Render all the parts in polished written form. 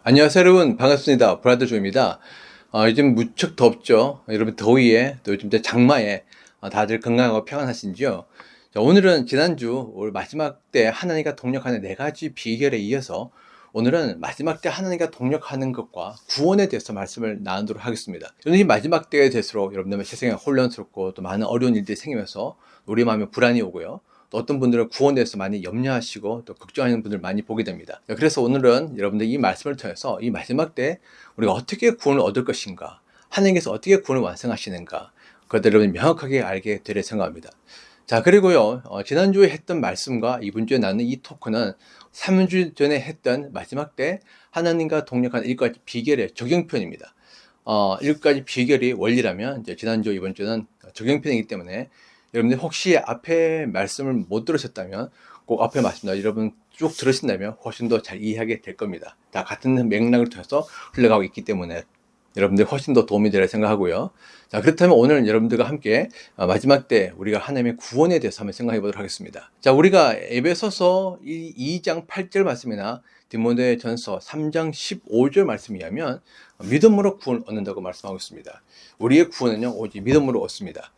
안녕하세요 여러분, 반갑습니다. 브라더 조입니다. 요즘 무척 덥죠. 여러분, 더위에 또 요즘 장마에 다들 건강하고 평안하신지요? 자, 오늘은 지난주 올 마지막 때 하나님과 동력하는 네 가지 비결에 이어서 오늘은 마지막 때 하나님과 동력하는 것과 구원에 대해서 말씀을 나누도록 하겠습니다. 저는 이 마지막 때가 될수록 여러분들 세상에 혼란스럽고 또 많은 어려운 일들이 생기면서 우리 마음에 불안이 오고요. 또 어떤 분들은 구원에 대해서 많이 염려하시고 또 걱정하는 분들 많이 보게 됩니다. 그래서 오늘은 여러분들 이 말씀을 통해서 이 마지막 때 우리가 어떻게 구원을 얻을 것인가, 하나님께서 어떻게 구원을 완성하시는가, 그것들을 여러분이 명확하게 알게 되려 생각합니다. 자, 그리고요, 지난주에 했던 말씀과 이번 주에 나눈 이 토크는 3주 전에 했던 마지막 때 하나님과 동력하는 7가지 비결의 적용편입니다. 7가지 비결이 원리라면 이제 지난주, 이번 주는 적용편이기 때문에 여러분들 혹시 앞에 말씀을 못 들으셨다면 꼭 앞에 말씀을 여러분 쭉 들으신다면 훨씬 더 잘 이해하게 될 겁니다. 다 같은 맥락을 통해서 흘러가고 있기 때문에 여러분들 훨씬 더 도움이 되리라 생각하고요. 자, 그렇다면 오늘 여러분들과 함께 마지막 때 우리가 하나님의 구원에 대해서 한번 생각해 보도록 하겠습니다. 자, 우리가 에베소서 2장 8절 말씀이나 디모데전서 3장 15절 말씀에 의하면 믿음으로 구원을 얻는다고 말씀하고 있습니다. 우리의 구원은요, 오직 믿음으로 얻습니다.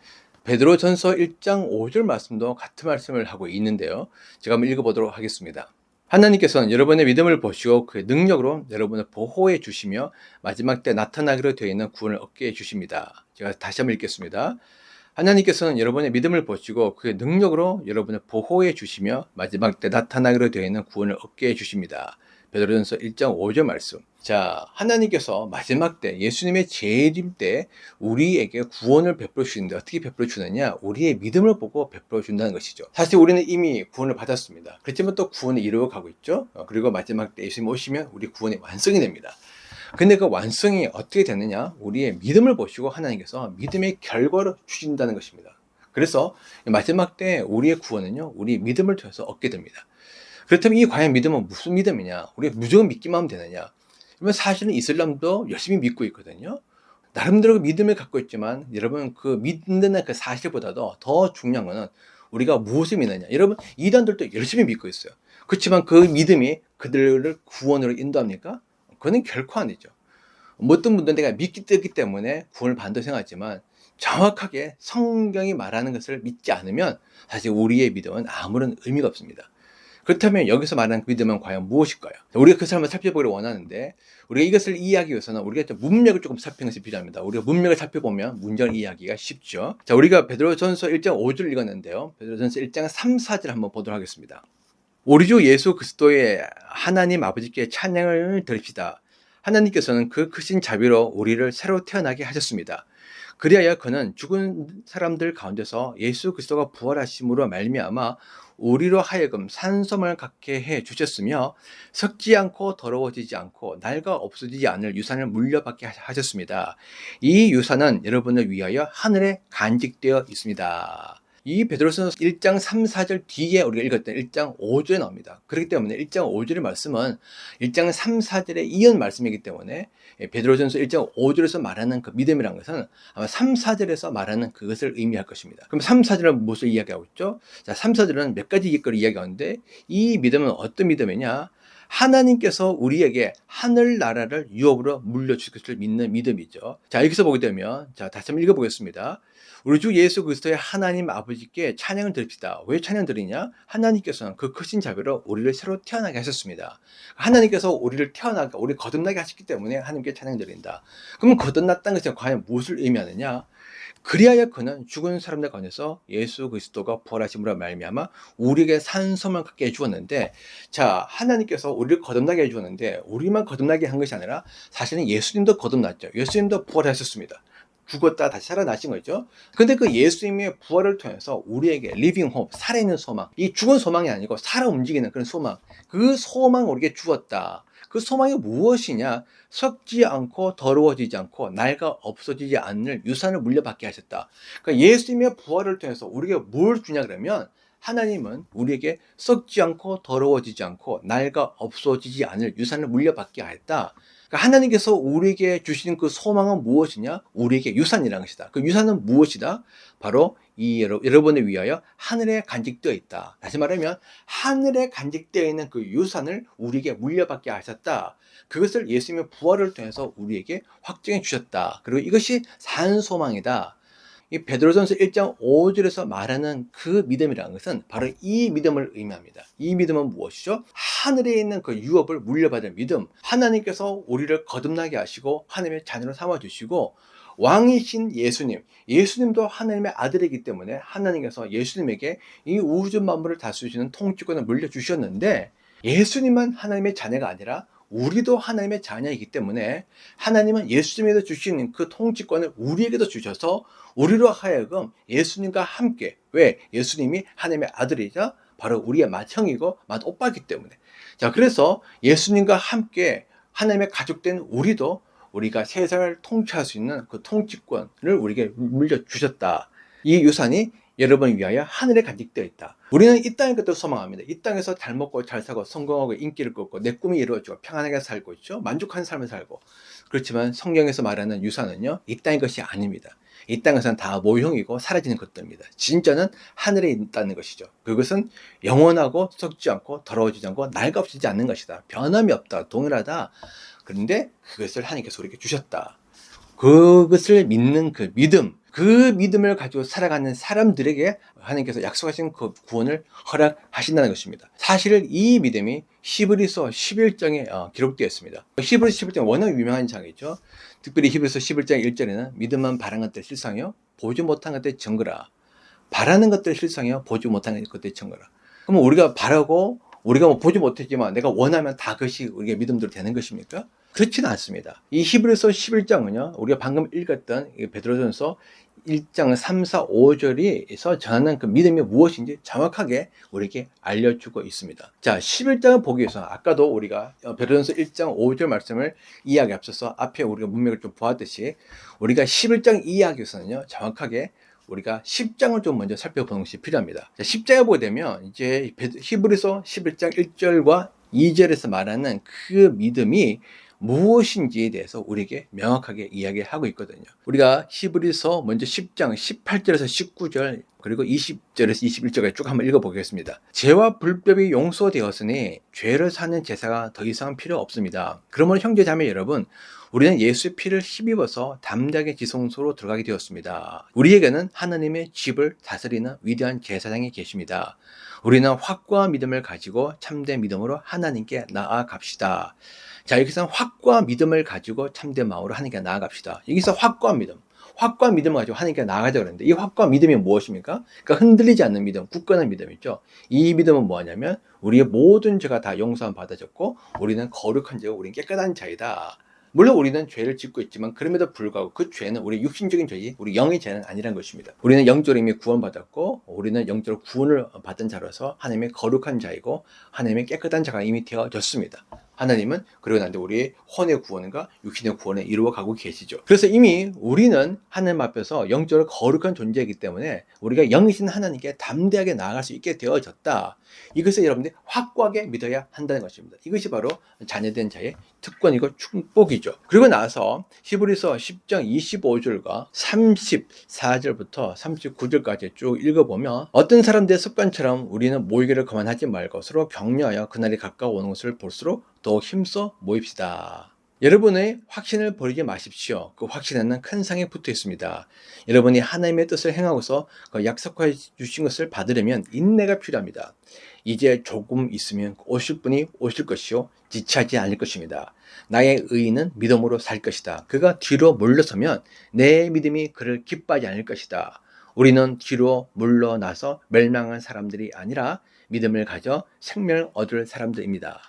베드로전서 1장 5절 말씀도 같은 말씀을 하고 있는데요. 제가 한번 읽어보도록 하겠습니다. 하나님께서는 여러분의 믿음을 보시고 그의 능력으로 여러분을 보호해 주시며 마지막 때 나타나기로 되어 있는 구원을 얻게 해 주십니다. 제가 다시 한번 읽겠습니다. 하나님께서는 여러분의 믿음을 보시고 그의 능력으로 여러분을 보호해 주시며 마지막 때 나타나기로 되어 있는 구원을 얻게 해 주십니다. 베드로전서 1장 5절 말씀. 자, 하나님께서 마지막 때 예수님의 재림 때 우리에게 구원을 베풀어 주시는데 어떻게 베풀어 주느냐? 우리의 믿음을 보고 베풀어 준다는 것이죠. 사실 우리는 이미 구원을 받았습니다. 그렇지만 또 구원을 이루어 가고 있죠. 그리고 마지막 때 예수님 오시면 우리 구원이 완성이 됩니다. 근데 그 완성이 어떻게 되느냐? 우리의 믿음을 보시고 하나님께서 믿음의 결과를 주신다는 것입니다. 그래서 마지막 때 우리의 구원은요, 우리 믿음을 통해서 얻게 됩니다. 그렇다면 이 과연 믿음은 무슨 믿음이냐? 우리가 무조건 믿기만 하면 되느냐? 그러면 사실은 이슬람도 열심히 믿고 있거든요. 나름대로 믿음을 갖고 있지만 여러분 그 믿는 그 사실보다도 더 중요한 거는 우리가 무엇을 믿느냐. 여러분 이단들도 열심히 믿고 있어요. 그렇지만 그 믿음이 그들을 구원으로 인도합니까? 그건 결코 아니죠. 어떤 분들은 내가 믿기 때문에 구원을 받는다고 생각하지만 정확하게 성경이 말하는 것을 믿지 않으면 사실 우리의 믿음은 아무런 의미가 없습니다. 그렇다면 여기서 말하는 믿음은 과연 무엇일까요? 우리가 그 사람을 살펴보기를 원하는데 우리가 이것을 이해하기 위해서는 우리가 좀 문맥을 조금 살피는 것이 필요합니다. 우리가 문맥을 살펴보면 문제를 이해하기가 쉽죠. 자, 우리가 베드로전서 1장 5절 읽었는데요. 베드로전서 1장 3, 4절 한번 보도록 하겠습니다. 우리 주 예수 그리스도의 하나님 아버지께 찬양을 드립시다. 하나님께서는 그 크신 자비로 우리를 새로 태어나게 하셨습니다. 그리하여 그는 죽은 사람들 가운데서 예수 그리스도가 부활하심으로 말미암아 우리로 하여금 산소를 갖게 해 주셨으며 썩지 않고 더러워지지 않고 낡아 없어지지 않을 유산을 물려받게 하셨습니다. 이 유산은 여러분을 위하여 하늘에 간직되어 있습니다. 이 베드로전서 1장 3, 4절 뒤에 우리가 읽었던 1장 5절에 나옵니다. 그렇기 때문에 1장 5절의 말씀은 1장 3, 4절에 이은 말씀이기 때문에 베드로전서 1장 5절에서 말하는 그 믿음이라는 것은 아마 3, 4절에서 말하는 그것을 의미할 것입니다. 그럼 3, 4절은 무엇을 이야기하고 있죠? 자, 3, 4절은 몇 가지 것을 이야기하는데 이 믿음은 어떤 믿음이냐? 하나님께서 우리에게 하늘나라를 유업으로 물려주실 것을 믿는 믿음이죠. 자, 여기서 보게 되면, 자, 다시 한번 읽어보겠습니다. 우리 주 예수 그리스도의 하나님 아버지께 찬양을 드립시다. 왜 찬양 드리냐? 하나님께서는 그 크신 자비로 우리를 새로 태어나게 하셨습니다. 하나님께서 우리를 태어나게, 우리 거듭나게 하셨기 때문에 하나님께 찬양 드린다. 그러면 거듭났다는 것이 과연 무엇을 의미하느냐? 그리하여 그는 죽은 사람들 가운데서 예수 그리스도가 부활하심으로 말미암아 우리에게 산소만 갖게 해주었는데, 자, 하나님께서 우리를 거듭나게 해주었는데 우리만 거듭나게 한 것이 아니라 사실은 예수님도 거듭났죠. 예수님도 부활하셨습니다. 죽었다 다시 살아나신 거죠. 근데 그 예수님의 부활을 통해서 우리에게 리빙 홈, 살아있는 소망, 이 죽은 소망이 아니고 살아 움직이는 그런 소망, 그 소망을 우리에게 주었다. 그 소망이 무엇이냐? 썩지 않고 더러워지지 않고 낡아 없어지지 않는 유산을 물려받게 하셨다. 그러니까 예수님의 부활을 통해서 우리에게 뭘 주냐 그러면 하나님은 우리에게 썩지 않고 더러워지지 않고 낡아 없어지지 않을 유산을 물려받게 하였다. 그러니까 하나님께서 우리에게 주시는 그 소망은 무엇이냐? 우리에게 유산이라는 것이다. 그 유산은 무엇이다? 바로 여러분을 위하여 하늘에 간직되어 있다. 다시 말하면 하늘에 간직되어 있는 그 유산을 우리에게 물려받게 하셨다. 그것을 예수님의 부활을 통해서 우리에게 확증해 주셨다. 그리고 이것이 산 소망이다. 이 베드로전서 1장 5절에서 말하는 그 믿음이라는 것은 바로 이 믿음을 의미합니다. 이 믿음은 무엇이죠? 하늘에 있는 그 유업을 물려받을 믿음. 하나님께서 우리를 거듭나게 하시고 하나님의 자녀로 삼아주시고 왕이신 예수님도 하나님의 아들이기 때문에 하나님께서 예수님에게 이 우주 만물을 다스리시는 통치권을 물려주셨는데 예수님만 하나님의 자녀가 아니라 우리도 하나님의 자녀이기 때문에 하나님은 예수님에게 주시는 그 통치권을 우리에게도 주셔서 우리로 하여금 예수님과 함께, 왜? 예수님이 하나님의 아들이자 바로 우리의 맏형이고 맏오빠이기 때문에. 자, 그래서 예수님과 함께 하나님의 가족된 우리가 세상을 통치할 수 있는 그 통치권을 우리에게 물려주셨다. 이 유산이 여러분을 위하여 하늘에 간직되어 있다. 우리는 이 땅의 것도 소망합니다. 이 땅에서 잘 먹고 잘 사고 성공하고 인기를 끌고 내 꿈이 이루어지고 평안하게 살고 있죠. 만족한 삶을 살고. 그렇지만 성경에서 말하는 유산은요, 이 땅의 것이 아닙니다. 이 땅에서는 다 모형이고 사라지는 것들입니다. 진짜는 하늘에 있다는 것이죠. 그것은 영원하고 썩지 않고 더러워지지 않고 낡아지지 않는 것이다. 변함이 없다. 동일하다. 그런데 그것을 하나님께서 우리에게 주셨다. 그것을 믿는 그 믿음을 가지고 살아가는 사람들에게 하나님께서 약속하신 그 구원을 허락하신다는 것입니다. 사실 이 믿음이 히브리서 11장에 기록되어 있습니다. 히브리서 11장 워낙 유명한 장이죠. 특별히 히브리서 11장 1절에는 믿음만 바라는 것들 실상이요 보지 못한 것들 증거라. 바라는 것들 실상이요 보지 못한 것들 증거라. 그러면 우리가 바라고 우리가 뭐 보지 못했지만 내가 원하면 다 그것이 우리의 믿음대로 되는 것입니까? 그렇지는 않습니다. 이 히브리서 11장은요, 우리가 방금 읽었던 베드로전서 1장 3, 4, 5절에서 전하는 그 믿음이 무엇인지 정확하게 우리에게 알려주고 있습니다. 자, 11장을 보기 위해서 아까도 우리가 베드로전서 1장 5절 말씀을 이해하기 앞서서 앞에 우리가 문맥을 좀 보았듯이 우리가 11장 이해하기 위해서는요, 정확하게 우리가 10장을 좀 먼저 살펴보는 것이 필요합니다. 자, 10장에 보게 되면 이제 히브리서 11장 1절과 2절에서 말하는 그 믿음이 무엇인지에 대해서 우리에게 명확하게 이야기하고 있거든요. 우리가 히브리서 먼저 10장 18절에서 19절 그리고 20절에서 21절까지 쭉 한번 읽어보겠습니다. 죄와 불법이 용서되었으니 죄를 사는 제사가 더 이상 필요 없습니다. 그러므로 형제자매 여러분, 우리는 예수의 피를 힘입어서 담대하게 지성소로 들어가게 되었습니다. 우리에게는 하나님의 집을 다스리는 위대한 제사장이 계십니다. 우리는 확고한 믿음을 가지고 참된 믿음으로 하나님께 나아갑시다. 자, 여기서 확고한 믿음을 가지고 참된 마음으로 하나님께 나아갑시다. 여기서 확고한 믿음을 가지고 하나님께 나아가자 그러는데 이 확고한 믿음이 무엇입니까? 그러니까 흔들리지 않는 믿음, 굳건한 믿음 있죠. 이 믿음은 뭐냐면 우리의 모든 죄가 다 용서함 받아졌고 우리는 거룩한 자고 우리는 깨끗한 자이다. 물론 우리는 죄를 짓고 있지만 그럼에도 불구하고 그 죄는 우리 육신적인 죄지 우리 영의 죄는 아니라는 것입니다. 우리는 영적으로 이미 구원받았고 우리는 영적으로 구원을 받은 자로서 하나님의 거룩한 자이고 하나님의 깨끗한 자가 이미 되어졌습니다. 하나님은 그러고 난데 우리의 혼의 구원과 육신의 구원을 이루어가고 계시죠. 그래서 이미 우리는 하나님 앞에서 영적으로 거룩한 존재이기 때문에 우리가 영이신 하나님께 담대하게 나아갈 수 있게 되어졌다. 이것을 여러분들이 확고하게 믿어야 한다는 것입니다. 이것이 바로 자녀된 자의 특권이고 축복이죠. 그리고 나서 히브리서 10장 25절과 34절부터 39절까지 쭉 읽어보면 어떤 사람들의 습관처럼 우리는 모이기를 그만하지 말고 서로 격려하여 그날이 가까워오는 것을 볼수록 더욱 힘써 모입시다. 여러분의 확신을 버리지 마십시오. 그 확신에는 큰 상이 붙어 있습니다. 여러분이 하나님의 뜻을 행하고서 그 약속해 주신 것을 받으려면 인내가 필요합니다. 이제 조금 있으면 오실 분이 오실 것이요 지체하지 않을 것입니다. 나의 의인은 믿음으로 살 것이다. 그가 뒤로 물러서면 내 믿음이 그를 기뻐하지 않을 것이다. 우리는 뒤로 물러나서 멸망한 사람들이 아니라 믿음을 가져 생명을 얻을 사람들입니다.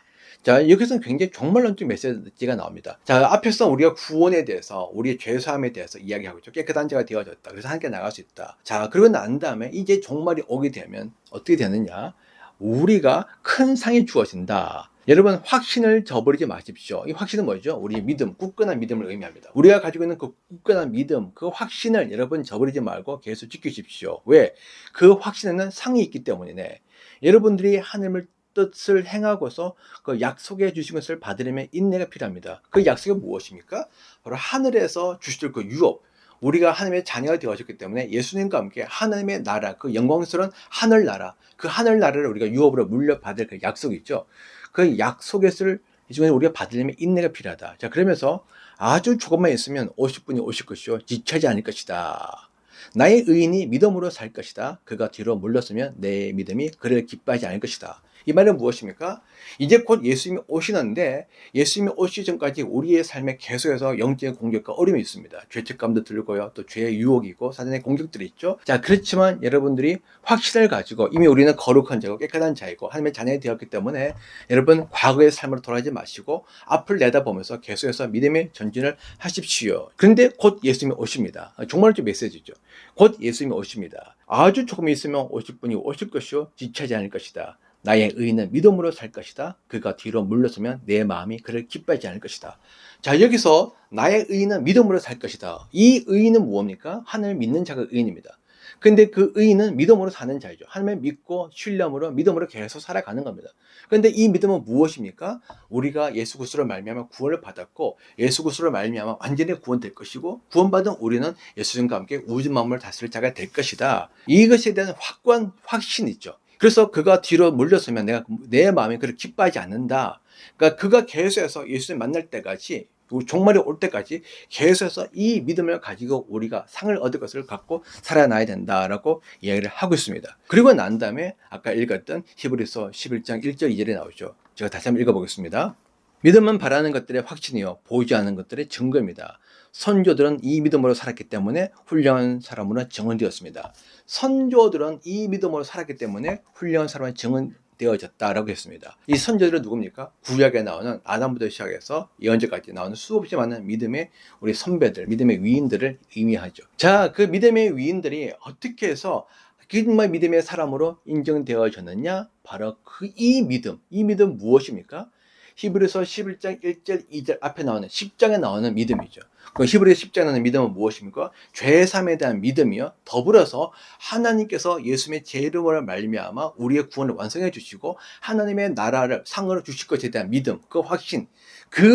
자, 여기서는 굉장히 종말론적 메시지가 나옵니다. 자, 앞에서 우리가 구원에 대해서, 우리의 죄사함에 대해서 이야기하고 있죠. 깨끗한 자가 되어졌다. 그래서 함께 나갈 수 있다. 자, 그러고 난 다음에 이제 종말이 오게 되면 어떻게 되느냐? 우리가 큰 상이 주어진다. 여러분, 확신을 저버리지 마십시오. 이 확신은 뭐죠? 우리의 믿음, 굳건한 믿음을 의미합니다. 우리가 가지고 있는 그 굳건한 믿음, 그 확신을 여러분 저버리지 말고 계속 지키십시오. 왜? 그 확신에는 상이 있기 때문이네. 여러분들이 하나님을 뜻을 행하고서 그 약속해 주신 것을 받으려면 인내가 필요합니다. 그 약속이 무엇입니까? 바로 하늘에서 주실 그 유업. 우리가 하나님의 자녀가 되어졌기 때문에 예수님과 함께 하나님의 나라, 그 영광스러운 하늘나라, 그 하늘나라를 우리가 유업으로 물려받을 그 약속이 있죠. 그 약속을 이 중에 우리가 받으려면 인내가 필요하다. 자, 그러면서 아주 조금만 있으면 오실 분이 오실 것이요 지체하지 않을 것이다. 나의 의인이 믿음으로 살 것이다. 그가 뒤로 물렀으면 내 믿음이 그를 기뻐하지 않을 것이다. 이 말은 무엇입니까? 이제 곧 예수님이 오시는데 예수님이 오시기 전까지 우리의 삶에 계속해서 영적인 공격과 어려움이 있습니다. 죄책감도 들고요. 또 죄의 유혹이 있고 사단의 공격들이 있죠. 자, 그렇지만 여러분들이 확신을 가지고 이미 우리는 거룩한 자고 깨끗한 자이고 하나님의 자녀이 되었기 때문에 여러분 과거의 삶으로 돌아가지 마시고 앞을 내다보면서 계속해서 믿음의 전진을 하십시오. 그런데 곧 예수님이 오십니다. 정말 좀 메시지죠. 곧 예수님이 오십니다. 아주 조금 있으면 오실 분이 오실 것이요 지체하지 않을 것이다. 나의 의인은 믿음으로 살 것이다. 그가 뒤로 물러서면 내 마음이 그를 기뻐하지 않을 것이다. 자, 여기서 나의 의인은 믿음으로 살 것이다. 이 의인은 무엇입니까? 하나님을 믿는 자가 의인입니다. 근데 그 의인은 믿음으로 사는 자이죠. 하나님을 믿고 신뢰함으로 믿음으로 계속 살아가는 겁니다. 그런데 이 믿음은 무엇입니까? 우리가 예수 그리스도로 말미암아 구원을 받았고 예수 그리스도로 말미암아 완전히 구원될 것이고 구원받은 우리는 예수님과 함께 우주 만물을 다스릴 자가 될 것이다. 이것에 대한 확고한 확신이 있죠. 그래서 그가 뒤로 물러서면 내 마음이 그를 기뻐하지 않는다. 그러니까 그가 계속해서 예수님 만날 때까지 종말이 올 때까지 계속해서 이 믿음을 가지고 우리가 상을 얻을 것을 갖고 살아나야 된다라고 이야기를 하고 있습니다. 그리고 난 다음에 아까 읽었던 히브리서 11장 1절 2절에 나오죠. 제가 다시 한번 읽어보겠습니다. 믿음은 바라는 것들의 확신이요 보이지 않는 것들의 증거입니다. 선조들은 이 믿음으로 살았기 때문에 훌륭한 사람으로 증언되었습니다. 선조들은 이 믿음으로 살았기 때문에 훌륭한 사람으로 증언되어졌다라고 했습니다. 이 선조들은 누굽니까? 구약에 나오는 아담부터 시작해서 예언자까지 나오는 수없이 많은 믿음의 우리 선배들, 믿음의 위인들을 의미하죠. 자, 그 믿음의 위인들이 어떻게 해서 정말 믿음의 사람으로 인정되어졌느냐? 바로 이 믿음 무엇입니까? 히브리서 11장 1절 2절 앞에 나오는 10장에 나오는 믿음이죠. 그 히브리서 10장에 나오는 믿음은 무엇입니까? 죄사함에 대한 믿음이요. 더불어서 하나님께서 예수님의 제 이름으로 말미암아 우리의 구원을 완성해 주시고 하나님의 나라를 상으로 주실 것에 대한 믿음, 그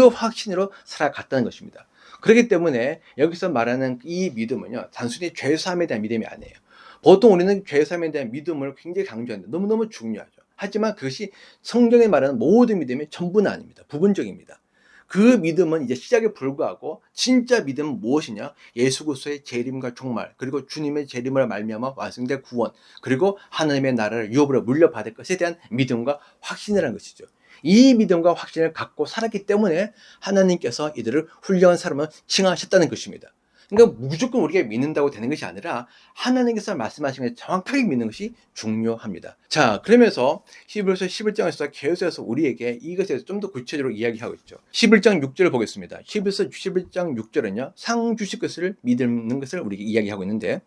확신으로 살아갔다는 것입니다. 그렇기 때문에 여기서 말하는 이 믿음은요, 단순히 죄사함에 대한 믿음이 아니에요. 보통 우리는 죄사함에 대한 믿음을 굉장히 강조하는데 너무너무 중요하죠. 하지만 그것이 성경에 말하는 모든 믿음이 전부는 아닙니다. 부분적입니다. 그 믿음은 이제 시작에 불과하고 진짜 믿음은 무엇이냐? 예수 그리스도의 재림과 종말 그리고 주님의 재림을 말미암아 완성될 구원 그리고 하나님의 나라를 유업으로 물려받을 것에 대한 믿음과 확신이라는 것이죠. 이 믿음과 확신을 갖고 살았기 때문에 하나님께서 이들을 훌륭한 사람으로 칭하셨다는 것입니다. 그러니까 무조건 우리가 믿는다고 되는 것이 아니라 하나님께서 말씀하신 것을 정확하게 믿는 것이 중요합니다. 자, 그러면서 히브리서 11장에서 계속해서 우리에게 이것에 대해서 좀 더 구체적으로 이야기하고 있죠. 11장 6절을 보겠습니다. 히브리서 11장 6절은요. 상 주실 것을 믿는 것을 우리에게 이야기하고 있는데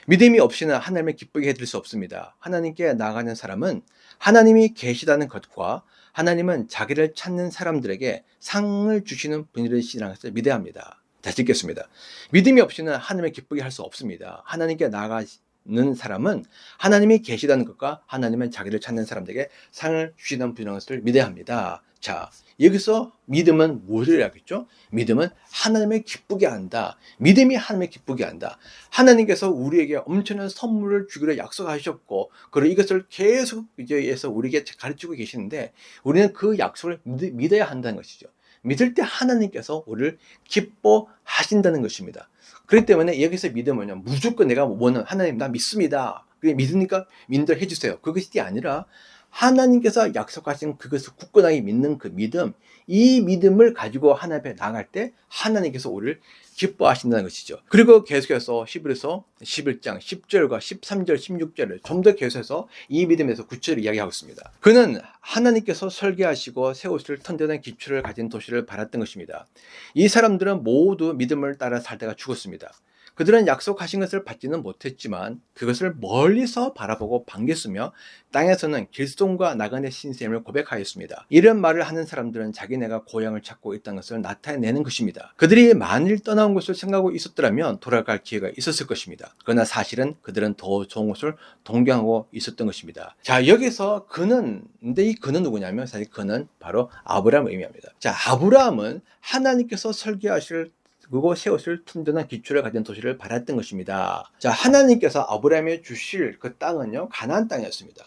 믿음이 없이는 하나님을 기쁘게 해드릴 수 없습니다. 하나님께 나아가는 사람은 하나님이 계시다는 것과 하나님은 자기를 찾는 사람들에게 상을 주시는 분이시라는 것을 믿어야 합니다. 다시 읽겠습니다. 믿음이 없이는 하나님을 기쁘게 할 수 없습니다. 하나님께 나아가는 사람은 하나님이 계시다는 것과 하나님은 자기를 찾는 사람들에게 상을 주시는 분이라는 것을 믿어야 합니다. 자, 여기서 믿음은 무엇을 하겠죠? 믿음은 하나님을 기쁘게 한다. 믿음이 하나님을 기쁘게 한다. 하나님께서 우리에게 엄청난 선물을 주기로 약속하셨고, 그리고 이것을 계속 해서 우리에게 가르치고 계시는데, 우리는 그 약속을 믿어야 한다는 것이죠. 믿을 때 하나님께서 우리를 기뻐하신다는 것입니다. 그렇기 때문에 여기서 믿음은요, 무조건 내가 원하는 하나님 나 믿습니다. 그게 믿으니까 믿음대로 해주세요. 그것이 아니라 하나님께서 약속하신 그것을 굳건하게 믿는 그 믿음, 이 믿음을 가지고 하나님 앞에 나갈 때 하나님께서 우리를 기뻐하신다는 것이죠. 그리고 계속해서 히브리서 11장 10절과 13절, 16절을 좀 더 계속해서 이 믿음에서 구체적으로 이야기하고 있습니다. 그는 하나님께서 설계하시고 세우실 튼튼한 기초를 가진 도시를 바랐던 것입니다. 이 사람들은 모두 믿음을 따라 살다가 죽었습니다. 그들은 약속하신 것을 받지는 못했지만 그것을 멀리서 바라보고 반겼으며 땅에서는 길손과 나그네 신셈을 고백하였습니다. 이런 말을 하는 사람들은 자기네가 고향을 찾고 있다는 것을 나타내는 것입니다. 그들이 만일 떠나온 것을 생각하고 있었더라면 돌아갈 기회가 있었을 것입니다. 그러나 사실은 그들은 더 좋은 곳을 동경하고 있었던 것입니다. 자, 여기서 근데 이 근은 누구냐면 사실 근은 바로 아브라함을 의미합니다. 자, 아브라함은 하나님께서 설계하실 그리고 세우실 튼튼한 기초를 가진 도시를 바랐던 것입니다. 자, 하나님께서 아브라함에 주실 그 땅은요, 가나안 땅이었습니다.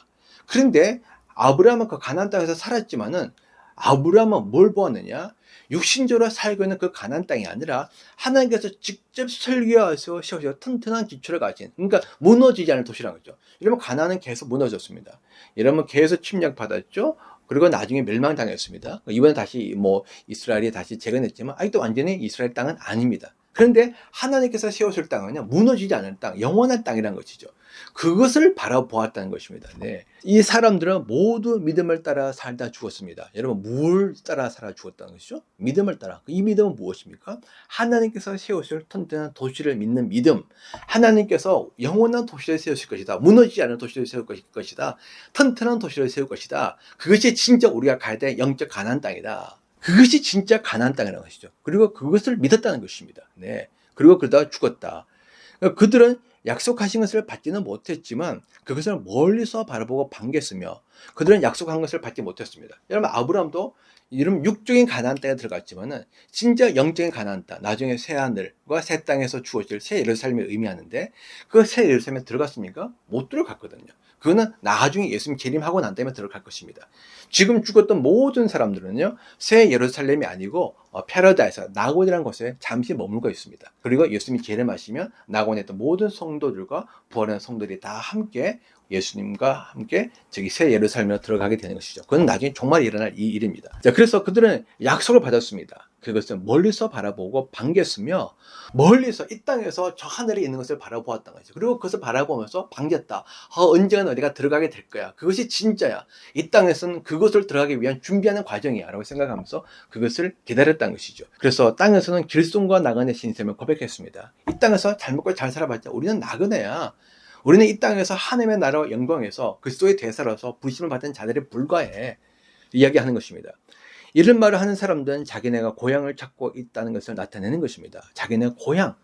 그런데 아브라함은 그 가나안 땅에서 살았지만은 아브라함은 뭘 보았느냐? 육신적으로 살고 있는 그 가나안 땅이 아니라 하나님께서 직접 설계하셔서 세우셔 튼튼한 기초를 가진, 그러니까 무너지지 않을 도시라는 거죠. 이러면 가나안은 계속 무너졌습니다. 이러면 계속 침략받았죠. 그리고 나중에 멸망당했습니다. 이번에 다시 이스라엘이 다시 재건했지만 아직도 완전히 이스라엘 땅은 아닙니다. 그런데 하나님께서 세우실 땅은요, 무너지지 않을 땅, 영원한 땅이라는 것이죠. 그것을 바라보았다는 것입니다. 네. 이 사람들은 모두 믿음을 따라 살다 죽었습니다. 여러분, 뭘 따라 살아 죽었다는 것이죠? 믿음을 따라. 이 믿음은 무엇입니까? 하나님께서 세우실 튼튼한 도시를 믿는 믿음. 하나님께서 영원한 도시를 세우실 것이다. 무너지지 않을 도시를 세울 것이다. 튼튼한 도시를 세울 것이다. 그것이 진짜 우리가 가야 될 영적 가나안 땅이다. 그것이 진짜 가나안 땅이라는 것이죠. 그리고 그것을 믿었다는 것입니다. 네. 그리고 그러다가 죽었다. 그들은 약속하신 것을 받지는 못했지만 그것을 멀리서 바라보고 반겼으며 그들은 약속한 것을 받지 못했습니다. 여러분, 아브라함도 이런 육적인 가나안 땅에 들어갔지만은 진짜 영적인 가나안 땅, 나중에 새 하늘과 새 땅에서 주어질 새 예루살렘을 의미하는데 그 새 예루살렘에 들어갔습니까? 못 들어갔거든요. 그거는 나중에 예수님 재림하고 난 다음에 들어갈 것입니다. 지금 죽었던 모든 사람들은요, 새 예루살렘이 아니고 패러다이스, 낙원이라는 곳에 잠시 머물고 있습니다. 그리고 예수님이 재림하시면 낙원에 있던 모든 성도들과 부활한 성도들이 다 함께 예수님과 함께 저기 새 예루살렘으로 들어가게 되는 것이죠. 그건 나중에 정말 일어날 이 일입니다. 자, 그래서 그들은 약속을 받았습니다. 그것을 멀리서 바라보고 반겼으며 멀리서 이 땅에서 저 하늘에 있는 것을 바라보았던 거죠. 그리고 그것을 바라보면서 반겼다. 언젠가 어디가 들어가게 될 거야. 그것이 진짜야. 이 땅에서는 그것을 들어가기 위한 준비하는 과정이야 라고 생각하면서 그것을 기다렸다는 것이죠. 그래서 땅에서는 길손과 나그네 신셈을 고백했습니다. 이 땅에서 잘 먹고 잘 살아봤자 우리는 나그네야. 우리는 이 땅에서 하나님의 나라와 영광에서 그리스도의 대사로서 부르심을 받은 자들에 불과해. 이야기하는 것입니다. 이런 말을 하는 사람들은 자기네가 고향을 찾고 있다는 것을 나타내는 것입니다. 자기네 고향,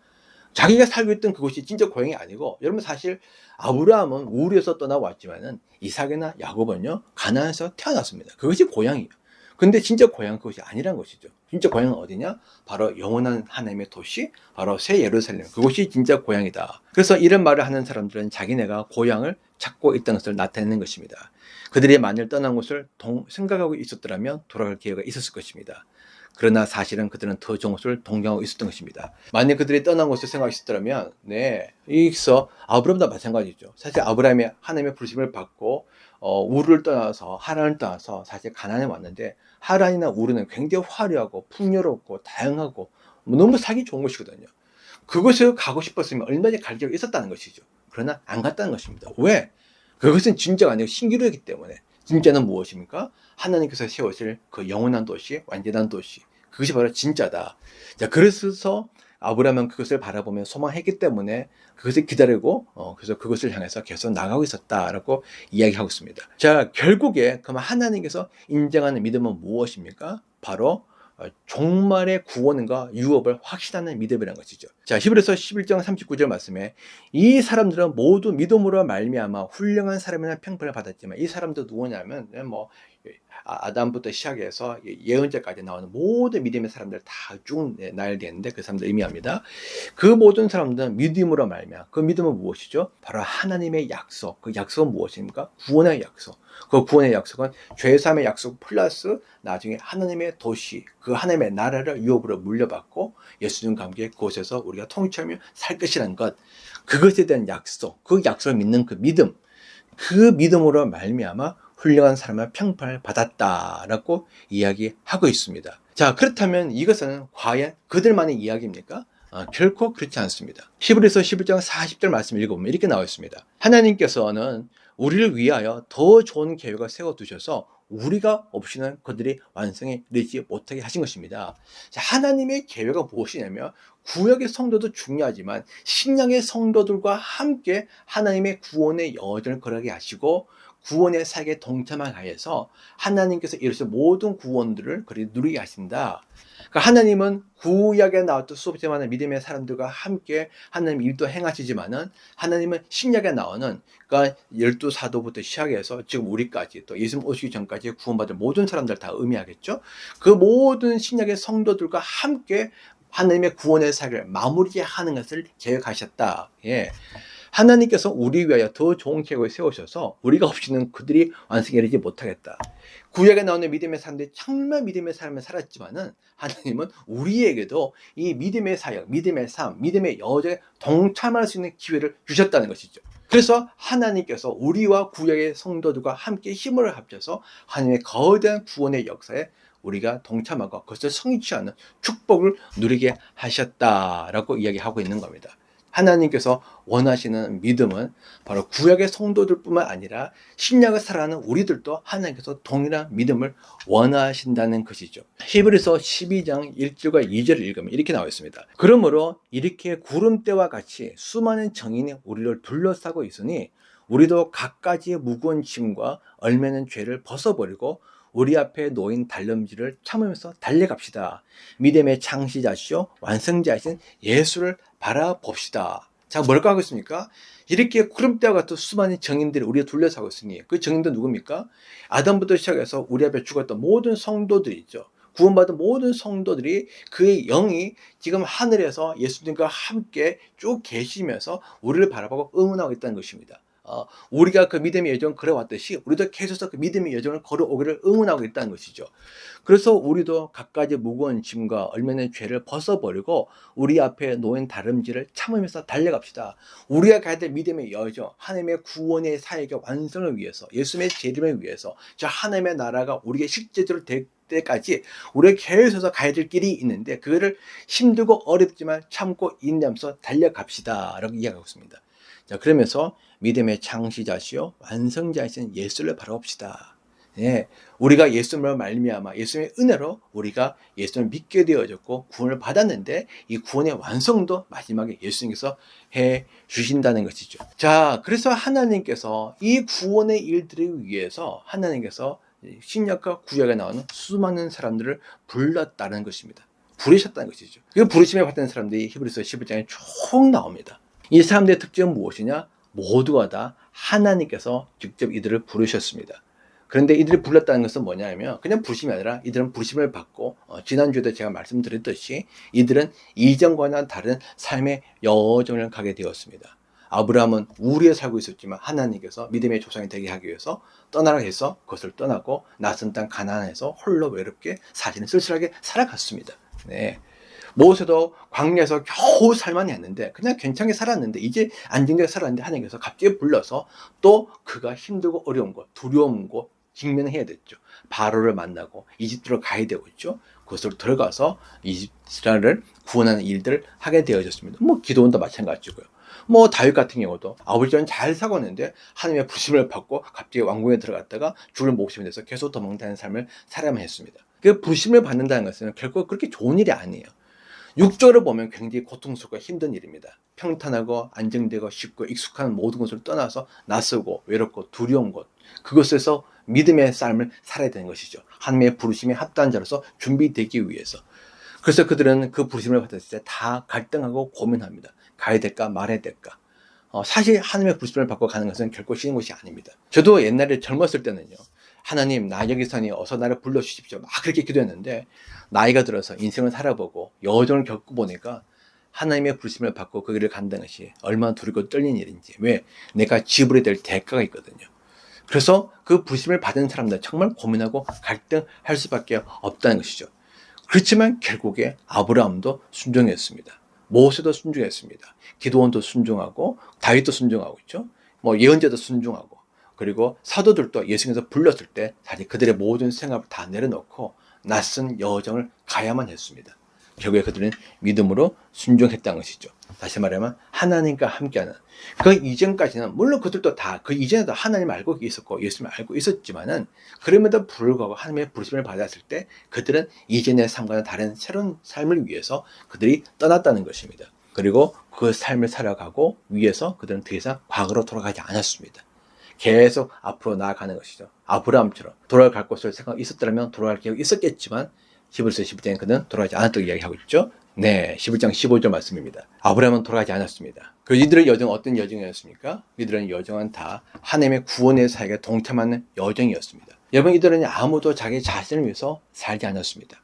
자기가 살고 있던 그곳이 진짜 고향이 아니고, 여러분 사실 아브라함은 우르에서 떠나왔지만은 이삭이나 야곱은요 가나안에서 태어났습니다. 그것이 고향이에요. 근데 진짜 고향은 그것이 아니란 것이죠. 진짜 고향은 어디냐? 바로 영원한 하나님의 도시, 바로 새 예루살렘. 그것이 진짜 고향이다. 그래서 이런 말을 하는 사람들은 자기네가 고향을 찾고 있다는 것을 나타내는 것입니다. 그들이 만일 떠난 곳을 생각하고 있었더라면 돌아갈 기회가 있었을 것입니다. 그러나 사실은 그들은 더 좋은 곳을 동경하고 있었던 것입니다. 만약 그들이 떠난 곳을 생각했었더라면, 여기서 아브라함도 마찬가지죠. 사실 아브라함이 하나님의 부르심을 받고 우르를 떠나서 하란을 떠나서 사실 가나안에 왔는데, 하란이나 우르는 굉장히 화려하고 풍요롭고 다양하고 너무 살기 좋은 곳이거든요. 그곳을 가고 싶었으면 얼마든지 갈 기회가 있었다는 것이죠. 그러나 안 갔다는 것입니다. 왜? 그것은 진짜가 아니고 신기루이기 때문에. 진짜는 무엇입니까? 하나님께서 세우실 그 영원한 도시, 완전한 도시. 그것이 바로 진짜다. 자, 그래서 아브라함은 그것을 바라보며 소망했기 때문에 그것을 기다리고 그래서 그것을 향해서 계속 나가고 있었다라고 이야기하고 있습니다. 자, 결국에 그럼 하나님께서 인정하는 믿음은 무엇입니까? 바로 종말의 구원과 유업을 확신하는 믿음이라는 것이죠. 자, 히브리서 11장 39절 말씀에 이 사람들은 모두 믿음으로 말미암아 훌륭한 사람이나 평판을 받았지만, 이 사람들 누구냐면 아담부터 시작해서 예언자까지 나오는 모든 믿음의 사람들 다 쭉 나열되는데 그 사람들 의미합니다. 그 모든 사람들은 믿음으로 말미암아. 그 믿음은 무엇이죠? 바로 하나님의 약속. 그 약속은 무엇입니까? 구원의 약속. 그 구원의 약속은 죄사함의 약속 플러스 나중에 하나님의 도시, 그 하나님의 나라를 유업으로 물려받고 예수님과 함께 그곳에서 우리가 통치하며 살 것이라는 것, 그것에 대한 약속, 그 약속을 믿는 그 믿음, 그 믿음으로 말미암아 훌륭한 사람의 평판을 받았다라고 이야기하고 있습니다. 자, 그렇다면 이것은 과연 그들만의 이야기입니까? 결코 그렇지 않습니다. 히브리서 11장 40절 말씀 읽어보면 이렇게 나와 있습니다. 하나님께서는 우리를 위하여 더 좋은 계획을 세워두셔서 우리가 없이는 그들이 완성에 이르지 못하게 하신 것입니다. 자, 하나님의 계획은 무엇이냐면 구약의 성도도 중요하지만 신약의 성도들과 함께 하나님의 구원의 여정을 걸어가게 하시고 구원의 사역에 동참하게 해서 하나님께서 이루신 모든 구원들을 그리 누리게 하신다. 그러니까 하나님은 구약에 나왔던 수없이 많은 믿음의 사람들과 함께 하나님 일도 행하시지만은 하나님은 신약에 나오는 그러니까 12사도부터 시작해서 지금 우리까지 또 예수님 오시기 전까지 구원받은 모든 사람들 다 의미하겠죠. 그 모든 신약의 성도들과 함께 하나님의 구원의 사역을 마무리하는 것을 계획하셨다. 예. 하나님께서 우리 위하여 더 좋은 계획을 세우셔서 우리가 없이는 그들이 완성이 되지 못하겠다. 구약에 나오는 믿음의 사람들이 정말 믿음의 삶을 살았지만은 하나님은 우리에게도 이 믿음의 사역, 믿음의 삶, 믿음의 여정에 동참할 수 있는 기회를 주셨다는 것이죠. 그래서 하나님께서 우리와 구약의 성도들과 함께 힘을 합쳐서 하나님의 거대한 구원의 역사에 우리가 동참하고 그것을 성취하는 축복을 누리게 하셨다라고 이야기하고 있는 겁니다. 하나님께서 원하시는 믿음은 바로 구약의 성도들뿐만 아니라 신약을 살아가는 우리들도 하나님께서 동일한 믿음을 원하신다는 것이죠. 히브리서 12장 1절과 2절을 읽으면 이렇게 나와 있습니다. 그러므로 이렇게 구름대와 같이 수많은 정인이 우리를 둘러싸고 있으니 우리도 갖가지 무거운 짐과 얼매는 죄를 벗어버리고 우리 앞에 놓인 달름질을 참으면서 달려갑시다. 믿음의 창시자시요 완성자이신 예수를 바라봅시다. 자, 뭘까 하겠습니까? 이렇게 구름대와 같은 수많은 정인들이 우리를 둘러싸고 있으니 그 정인들 누굽니까? 아담부터 시작해서 우리 앞에 죽었던 모든 성도들이 있죠. 구원받은 모든 성도들이 그의 영이 지금 하늘에서 예수님과 함께 쭉 계시면서 우리를 바라보고 응원하고 있다는 것입니다. 우리가 그 믿음의 여정을 걸어왔듯이 우리도 계속해서 그 믿음의 여정을 걸어오기를 응원하고 있다는 것이죠. 그래서 우리도 갖가지 무거운 짐과 얼매는 죄를 벗어버리고 우리 앞에 놓인 다름질을 참으면서 달려갑시다. 우리가 가야 될 믿음의 여정, 하나님의 구원의 사역의 완성을 위해서, 예수님의 재림을 위해서, 저 하나님의 나라가 우리에게 실제적으로 될 때까지 우리가 계속해서 가야 될 길이 있는데 그거를 힘들고 어렵지만 참고 인내하면서 달려갑시다 라고 이야기하고 있습니다. 자, 그러면서 믿음의 창시자시요 완성자이신 예수를 바라봅시다. 예, 우리가 예수님을 말미암아 예수님의 은혜로 우리가 예수님을 믿게 되어졌고 구원을 받았는데 이 구원의 완성도 마지막에 예수님께서 해 주신다는 것이죠. 자, 그래서 하나님께서 이 구원의 일들을 위해서 하나님께서 신약과 구약에 나오는 수많은 사람들을 불렀다는 것입니다. 부르셨다는 것이죠. 그 부르심에 받은 사람들이 히브리서 11장에 쭉 나옵니다. 이 사람들의 특징은 무엇이냐? 모두가 다 하나님께서 직접 이들을 부르셨습니다. 그런데 이들이 불렀다는 것은 뭐냐면 그냥 부르심이 아니라 이들은 부르심을 받고 지난주에도 제가 말씀드렸듯이 이들은 이전과는 다른 삶의 여정을 가게 되었습니다. 아브라함은 우리에 살고 있었지만 하나님께서 믿음의 조상이 되게 하기 위해서 떠나라 해서 그것을 떠나고 낯선 땅 가나안에서 홀로 외롭게 사실은 쓸쓸하게 살아갔습니다. 네. 모세도 광야에서 겨우 살만히 했는데 그냥 괜찮게 살았는데 이제 안정되게 살았는데 하나님께서 갑자기 불러서 또 그가 힘들고 어려운 것, 두려운 것 직면해야 됐죠. 바로를 만나고 이집트로 가야 되고 있죠. 그것으로 들어가서 이스라엘을 구원하는 일들을 하게 되어졌습니다. 뭐 기도원도 마찬가지고요. 뭐 다윗 같은 경우도 아버지는 잘 사고는데 하나님의 부심을 받고 갑자기 왕궁에 들어갔다가 죽을 목숨이 돼서 계속 도망다니는 삶을 살아야만 했습니다. 그 부심을 받는다는 것은 결코 그렇게 좋은 일이 아니에요. 육적으로 보면 굉장히 고통스럽고 힘든 일입니다. 평탄하고 안정되고 쉽고 익숙한 모든 것을 떠나서 낯설고 외롭고 두려운 것, 그것에서 믿음의 삶을 살아야 되는 것이죠. 하나님의 부르심에 합당한 자로서 준비되기 위해서. 그래서 그들은 그 부르심을 받았을 때 다 갈등하고 고민합니다. 가야 될까 말아야 될까. 사실 하나님의 부르심을 받고 가는 것은 결코 쉬운 것이 아닙니다. 저도 옛날에 젊었을 때는요. 하나님 나 여기 서니 어서 나를 불러주십시오. 막 그렇게 기도했는데 나이가 들어서 인생을 살아보고 여정을 겪어보니까 하나님의 부르심을 받고 그 길을 간다는 것이 얼마나 두렵고 떨리는 일인지, 왜? 내가 지불해야 될 대가가 있거든요. 그래서 그 부르심을 받은 사람들 정말 고민하고 갈등할 수밖에 없다는 것이죠. 그렇지만 결국에 아브라함도 순종했습니다. 모세도 순종했습니다. 기도원도 순종하고 다윗도 순종하고 있죠. 뭐 예언자도 순종하고, 그리고 사도들도 예수님께서 불렀을 때 사실 그들의 모든 생각을 다 내려놓고 낯선 여정을 가야만 했습니다. 결국에 그들은 믿음으로 순종했다는 것이죠. 다시 말하면 하나님과 함께하는, 그 이전까지는 물론 그들도 다 그 이전에도 하나님 알고 있었고 예수님을 알고 있었지만은, 그럼에도 불구하고 하나님의 부르심을 받았을 때 그들은 이전의 삶과는 다른 새로운 삶을 위해서 그들이 떠났다는 것입니다. 그리고 그 삶을 살아가고 위해서 그들은 더 이상 과거로 돌아가지 않았습니다. 계속 앞으로 나아가는 것이죠. 아브라함처럼 돌아갈 곳을 생각 있었더라면 돌아갈 계획이 있었겠지만, 히브리서 11장에 그는 돌아가지 않았다고 이야기하고 있죠. 네, 11장 15절 말씀입니다. 아브라함은 돌아가지 않았습니다. 그 이들의 여정, 어떤 여정이었습니까? 이들의 여정은 다 하나님의 구원의 사역에 동참하는 여정이었습니다. 여러분, 이들은 아무도 자기 자신을 위해서 살지 않았습니다.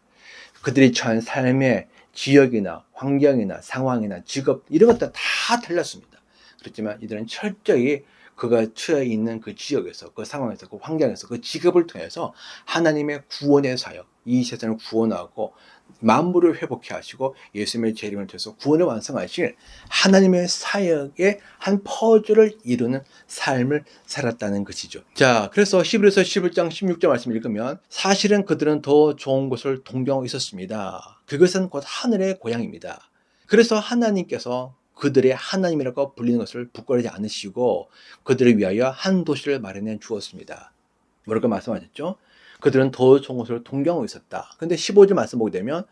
그들이 처한 삶의 지역이나 환경이나 상황이나 직업, 이런 것들 다 틀렸습니다. 그렇지만 이들은 철저히 그가 처해 있는 그 지역에서, 그 상황에서, 그 환경에서, 그 직업을 통해서 하나님의 구원의 사역, 이 세상을 구원하고 만물을 회복해 하시고 예수님의 재림을 통해서 구원을 완성하실 하나님의 사역의 한 퍼즐을 이루는 삶을 살았다는 것이죠. 자, 그래서 히브리서 11장 16절 말씀 읽으면, 사실은 그들은 더 좋은 곳을 동경하고 있었습니다. 그것은 곧 하늘의 고향입니다. 그래서 하나님께서 그들의 하나님이라고 불리는 것을 부끄러워하지 않으시고 그들을 위하여 한 도시를 마련해 주었습니다. 뭐라고 말씀하셨죠? 그들은 더 좋은 곳을 동경하고 있었다. 근데 15절 말씀 보게 되면,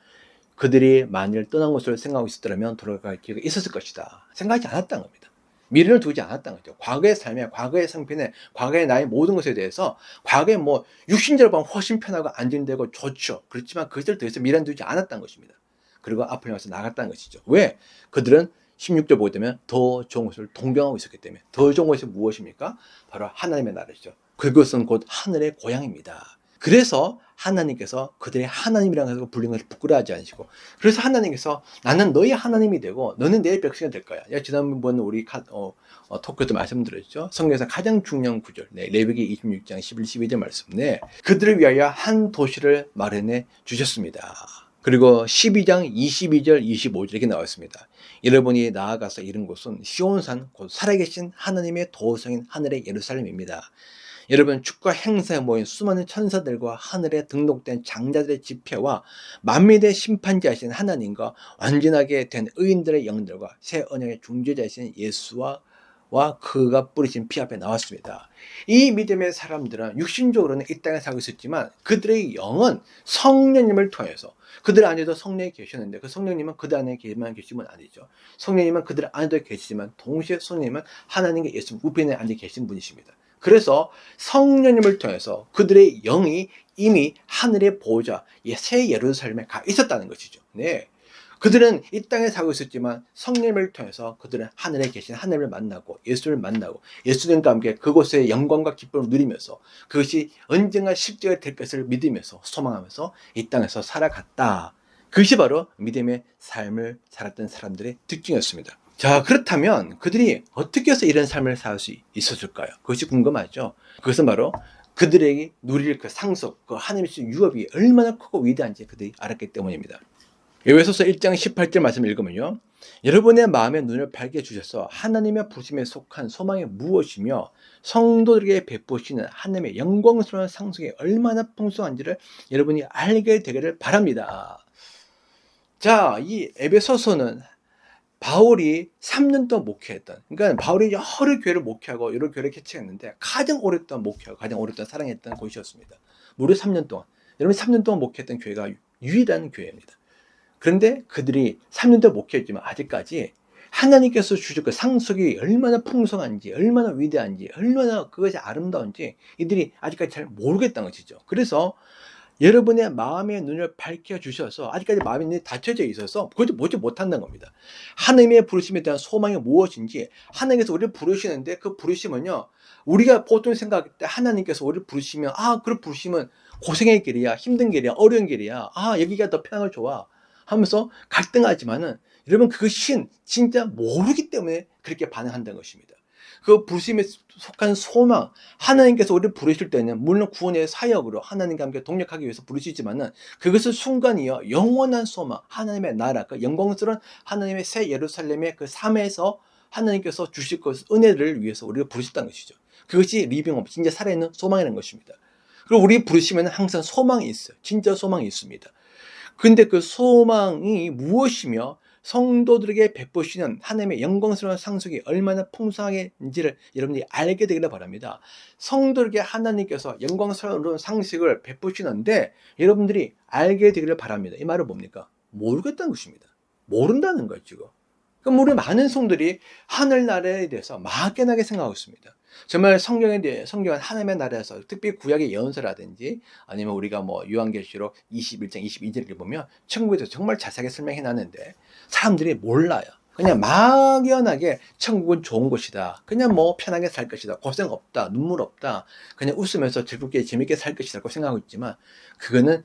그들이 만일 떠난 곳을 생각하고 있었더라면 돌아갈 기회가 있었을 것이다. 생각하지 않았다는 겁니다. 미래를 두지 않았다는 거죠. 과거의 삶에, 과거의 상편에, 과거의 나의 모든 것에 대해서, 과거에 뭐 육신적으로 보면 훨씬 편하고 안정되고 좋죠. 그렇지만 그것을 더해서 미래를 두지 않았다는 것입니다. 그리고 앞으로 향해서 나갔다는 것이죠. 왜? 그들은 16절 보게 되면 더 좋은 것을 동경하고 있었기 때문에. 더 좋은 것이 무엇입니까? 바로 하나님의 나라죠. 그것은 곧 하늘의 고향입니다. 그래서 하나님께서 그들의 하나님이라고 해서 불리는 것을 부끄러워하지 않으시고, 그래서 하나님께서 나는 너희 하나님이 되고 너는 내 백성이 될 거야. 지난번 우리 토크에도 말씀드렸죠. 성경에서 가장 중요한 구절, 레위기 26장 11, 12절 말씀. 그들을 위하여 한 도시를 마련해 주셨습니다. 그리고 12장 22절 25절 이렇게 나왔습니다. 여러분이 나아가서 이른 곳은 시온산, 곧 살아계신 하나님의 도성인 하늘의 예루살렘입니다. 여러분, 축과 행사에 모인 수많은 천사들과 하늘에 등록된 장자들의 집회와 만민의 심판자이신 하나님과 완전하게 된 의인들의 영들과 새 언약의 중재자이신 예수와 그가 뿌리신 피 앞에 나왔습니다. 이 믿음의 사람들은 육신적으로는 이 땅에 살고 있었지만 그들의 영은 성령님을 통해서, 그들 안에도 성령이 계셨는데 그 성령님은 그들 안에만 계신 분 아니죠. 성령님은 그들 안에도 계시지만 동시에 성령님은 하나님과 예수 우편에 앉아 계신 분이십니다. 그래서 성령님을 통해서 그들의 영이 이미 하늘의 보호자, 새 예루살렘에 가 있었다는 것이죠. 그들은 이 땅에 살고 있었지만 성령님을 통해서 그들은 하늘에 계신 하나님을 만나고 예수를 만나고 예수님과 함께 그곳의 영광과 기쁨을 누리면서 그것이 언젠가 실제가 될 것을 믿으면서 소망하면서 이 땅에서 살아갔다. 그것이 바로 믿음의 삶을 살았던 사람들의 특징이었습니다. 자, 그렇다면 그들이 어떻게 해서 이런 삶을 살 수 있었을까요? 그것이 궁금하죠. 그것은 바로 그들에게 누릴 그 상속, 그 하나님의 유업이 얼마나 크고 위대한지 그들이 알았기 때문입니다. 에베소서 1장 18절 말씀을 읽으면요, 여러분의 마음의 눈을 밝게 주셔서 하나님의 부르심에 속한 소망이 무엇이며 성도들에게 베푸시는 하나님의 영광스러운 상속이 얼마나 풍성한지를 여러분이 알게 되기를 바랍니다. 자, 이 에베소서는 바울이 3년 동안 목회했던, 그러니까 바울이 여러 교회를 목회하고 여러 교회를 개척했는데 가장 오랫동안 목회하고 가장 오랫동안 사랑했던 곳이었습니다. 무려 3년 동안. 여러분, 3년 동안 목회했던 교회가 유일한 교회입니다. 그런데 그들이 3년 동안 목회했지만 아직까지 하나님께서 주실 그 상속이 얼마나 풍성한지, 얼마나 위대한지, 얼마나 그것이 아름다운지 이들이 아직까지 잘 모르겠다는 것이죠. 그래서 여러분의 마음의 눈을 밝혀주셔서, 아직까지 마음의 눈이 닫혀져 있어서 그것도 보지 못한다는 겁니다. 하나님의 부르심에 대한 소망이 무엇인지, 하나님께서 우리를 부르시는데 그 부르심은요, 우리가 보통 생각할 때 하나님께서 우리를 부르시면, 그 부르심은 고생의 길이야, 힘든 길이야, 어려운 길이야, 여기가 더 편한 걸 좋아 하면서 갈등하지만은, 여러분, 그것이 진짜 모르기 때문에 그렇게 반응한다는 것입니다. 그 부르심에 속한 소망, 하나님께서 우리를 부르실 때는 물론 구원의 사역으로 하나님과 함께 동력하기 위해서 부르시지만은 그것을 순간이요, 영원한 소망, 하나님의 나라, 그 영광스러운 하나님의 새 예루살렘의 그 삶에서 하나님께서 주실 것, 은혜를 위해서 우리를 부르셨다는 것이죠. 그것이 리빙업, 진짜 살아있는 소망이라는 것입니다. 그리고 우리 부르시면 항상 소망이 있어요. 진짜 소망이 있습니다. 근데 그 소망이 무엇이며 성도들에게 베푸시는 하나님의 영광스러운 상속이 얼마나 풍성하게인지를 여러분들이 알게 되기를 바랍니다. 성도에게 하나님께서 영광스러운 상식을 베푸시는데 여러분들이 알게 되기를 바랍니다. 이 말은 뭡니까? 모르겠다는 것입니다. 모른다는 거죠, 지금. 그럼 우리 많은 성들이 하늘나라에 대해서 막연하게 생각하고 있습니다. 정말 성경에 대해 성경은 하나님의 나라에서 특히 구약의 예언서라든지 아니면 우리가 뭐 요한계시록 21장 22절을 보면 천국에 대해서 정말 자세하게 설명해 놨는데 사람들이 몰라요. 그냥 막연하게 천국은 좋은 곳이다. 그냥 뭐 편하게 살 것이다. 고생 없다. 눈물 없다. 그냥 웃으면서 즐겁게 재밌게 살 것이다. 고 생각하고 있지만 그거는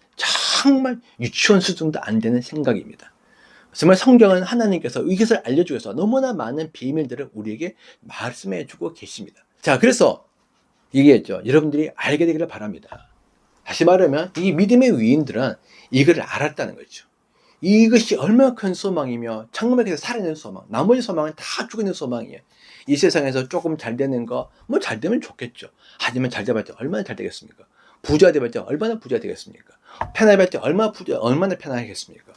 정말 유치원 수준도 안 되는 생각입니다. 정말 성경은 하나님께서 이것을 알려주기 위해서 너무나 많은 비밀들을 우리에게 말씀해 주고 계십니다. 자, 그래서 얘기했죠. 여러분들이 알게 되기를 바랍니다. 다시 말하면 이 믿음의 위인들은 이걸 알았다는 거죠. 이것이 얼마나 큰 소망이며 창문에서 살아있는 소망, 나머지 소망은 다 죽어있는 소망이에요. 이 세상에서 조금 잘 되는 거, 뭐 잘 되면 좋겠죠. 하지만 잘 돼봤자 얼마나 잘 되겠습니까? 부자 돼봤자 얼마나 부자 되겠습니까? 편해봤자 얼마나 편하겠습니까?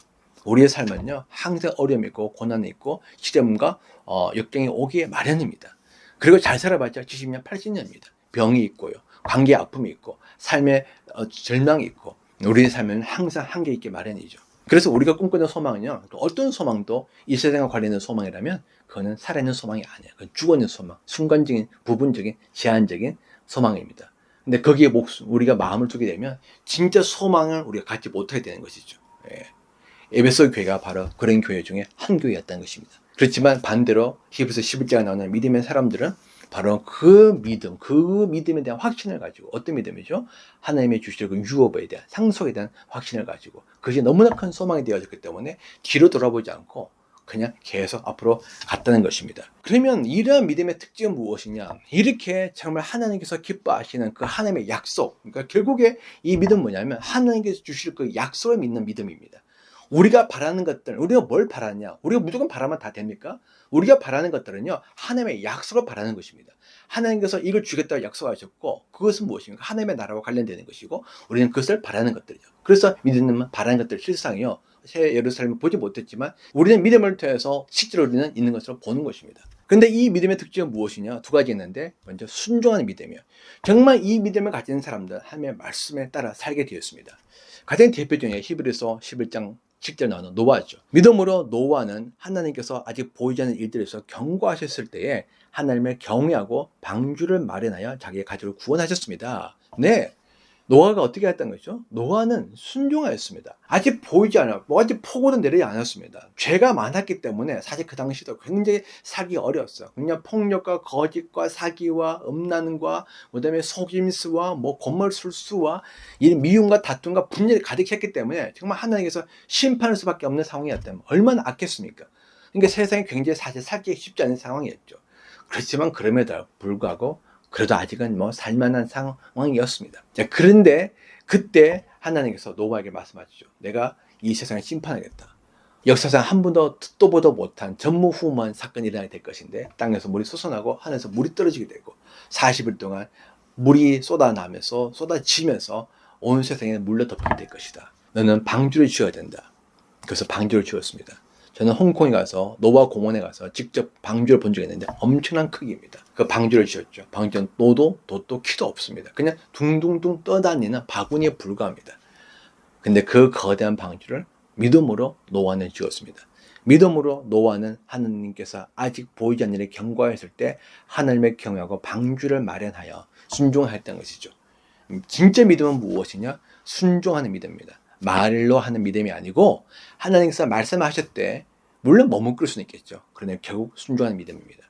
우리의 삶은요, 항상 어려움이 있고, 고난이 있고, 시련과 역경이 오기에 마련입니다. 그리고 잘 살아봤자 70년, 80년입니다. 병이 있고요, 관계 아픔이 있고, 삶의 절망이 있고, 우리의 삶은 항상 한계 있게 마련이죠. 그래서 우리가 꿈꾸는 소망은요, 어떤 소망도 이 세상과 관련된 소망이라면, 그거는 살아있는 소망이 아니에요. 그건 죽어있는 소망, 순간적인, 부분적인, 제한적인 소망입니다. 근데 거기에 우리가 마음을 두게 되면, 진짜 소망을 우리가 갖지 못하게 되는 것이죠. 예. 에베소 교회가 바로 그런 교회 중에 한 교회였다는 것입니다. 그렇지만 반대로 히브리서 11장에 나오는 믿음의 사람들은 바로 그 믿음에 대한 확신을 가지고, 어떤 믿음이죠? 하나님의 주실 그 유업에 대한, 상속에 대한 확신을 가지고, 그것이 너무나 큰 소망이 되어졌기 때문에 뒤로 돌아보지 않고 그냥 계속 앞으로 갔다는 것입니다. 그러면 이러한 믿음의 특징은 무엇이냐? 이렇게 정말 하나님께서 기뻐하시는 그 하나님의 약속, 그러니까 결국에 이 믿음은 뭐냐면 하나님께서 주실 그 약속을 믿는 믿음입니다. 우리가 바라는 것들, 우리가 뭘 바라냐? 우리가 무조건 바라면 다 됩니까? 우리가 바라는 것들은요, 하나님의 약속을 바라는 것입니다. 하나님께서 이걸 주겠다고 약속하셨고, 그것은 무엇입니까? 하나님의 나라와 관련되는 것이고, 우리는 그것을 바라는 것들이죠. 그래서 믿음은 바라는 것들, 실상이요, 새 예루살렘을 보지 못했지만, 우리는 믿음을 통해서 실제로 우리는 있는 것으로 보는 것입니다. 근데 이 믿음의 특징은 무엇이냐? 두 가지 있는데, 먼저 순종하는 믿음이요. 정말 이 믿음을 가진 사람들, 하나님의 말씀에 따라 살게 되었습니다. 가장 대표적인 히브리서 11장 7절 나오는 노아죠. 믿음으로 노아는 하나님께서 아직 보이지 않는 일들에서 경고하셨을 때에 하나님을 경외하고 방주를 마련하여 자기의 가족을 구원하셨습니다. 네, 노아가 어떻게 했던 거죠? 노아는 순종하였습니다. 아직 보이지 않아, 아직 폭우도 내리지 않았습니다. 죄가 많았기 때문에 사실 그 당시도 굉장히 살기 어려웠어요. 그냥 폭력과 거짓과 사기와 음란과 그다음에 속임수와 뭐 권물술수와 이 미움과 다툼과 분열이 가득했기 때문에 정말 하나님께서 심판할 수밖에 없는 상황이었다면 얼마나 악했습니까? 그러니까 세상이 굉장히 사실 살기 쉽지 않은 상황이었죠. 그렇지만 그럼에도 불구하고 그래도 아직은 뭐 살만한 상황이었습니다. 자, 그런데 그때 하나님께서 노아에게 말씀하시죠. 내가 이 세상을 심판하겠다. 역사상 한 번도 듣도 보도 못한 전무후무한 사건이 일어나게 될 것인데, 땅에서 물이 솟아나고 하늘에서 물이 떨어지게 되고 40일 동안 물이 쏟아지면서 온 세상에 물로 덮이게 될 것이다. 너는 방주를 지어야 된다. 그래서 방주를 지었습니다. 저는 홍콩에 가서 노아 공원에 가서 직접 방주를 본 적이 있는데 엄청난 크기입니다. 그 방주를 지었죠. 방주는 돛도 키도 없습니다. 그냥 둥둥둥 떠다니는 바구니에 불과합니다. 근데 그 거대한 방주를 믿음으로 노아는 지었습니다. 믿음으로 노아는 하나님께서 아직 보이지 않는 일을 경고하였을 때 하나님을 경외하고 방주를 마련하여 순종하였던 것이죠. 진짜 믿음은 무엇이냐? 순종하는 믿음입니다. 말로 하는 믿음이 아니고 하나님께서 말씀하셨대, 물론 머뭇을 수는 있겠죠. 그러나 결국 순종하는 믿음입니다.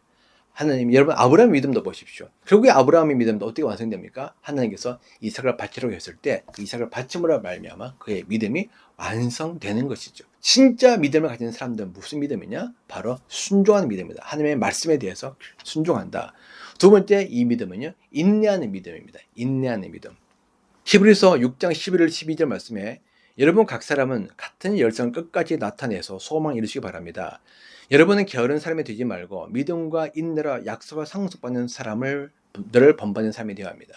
하나님, 여러분 아브라함의 믿음도 보십시오. 결국에 아브라함의 믿음도 어떻게 완성됩니까? 하나님께서 이삭을 바치라고 했을 때 그 이삭을 바침으로 말미암아 그의 믿음이 완성되는 것이죠. 진짜 믿음을 가진 사람들은 무슨 믿음이냐? 바로 순종하는 믿음입니다. 하나님의 말씀에 대해서 순종한다. 두 번째, 이 믿음은요, 인내하는 믿음입니다. 인내하는 믿음. 히브리서 6장 11절 12절 말씀에 여러분 각 사람은 같은 열성을 끝까지 나타내서 소망을 이루시기 바랍니다. 여러분은 게으른 사람이 되지 말고 믿음과 인내로 약속을 상속받는 사람을 본받는 삶이 되어야 합니다.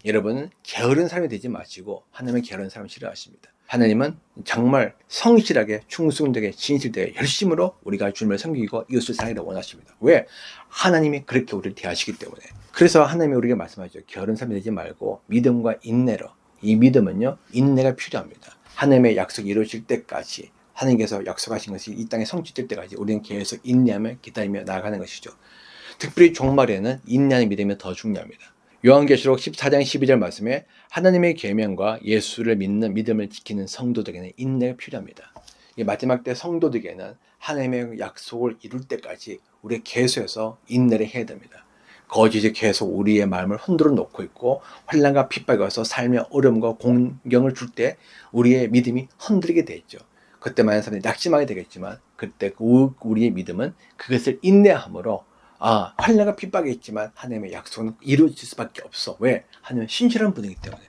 여러분은 게으른 사람이 되지 마시고 하나님은 게으른 사람 싫어하십니다. 하나님은 정말 성실하게, 충성되게, 진실되게, 열심으로 우리가 주님을 섬기고 이웃을 사랑하기를 원하십니다. 왜? 하나님이 그렇게 우리를 대하시기 때문에. 그래서 하나님이 우리에게 말씀하죠. 게으른 사람이 되지 말고 믿음과 인내로. 이 믿음은요, 인내가 필요합니다. 하나님의 약속이 이루어질 때까지, 하나님께서 약속하신 것이 이 땅에 성취될 때까지 우리는 계속 인내하며 기다리며 나아가는 것이죠. 특별히 종말에는 인내하는 믿음이 더 중요합니다. 요한계시록 14장 12절 말씀에 하나님의 계명과 예수를 믿는 믿음을 지키는 성도들에게는 인내가 필요합니다. 이 마지막 때 성도들에게는 하나님의 약속을 이룰 때까지 우리가 계속해서 인내를 해야 됩니다. 거짓이 계속 우리의 마음을 흔들어 놓고 있고 환난과 핍박이 와서 삶의 어려움과 공경을 줄 때 우리의 믿음이 흔들리게 되죠. 그때 많은 사람들이 낙심하게 되겠지만 그때 우리의 믿음은 그것을 인내함으로 환난과 핍박이 있지만 하나님의 약속은 이루어질 수밖에 없어. 왜? 하나님은 신실한 분이기 때문에.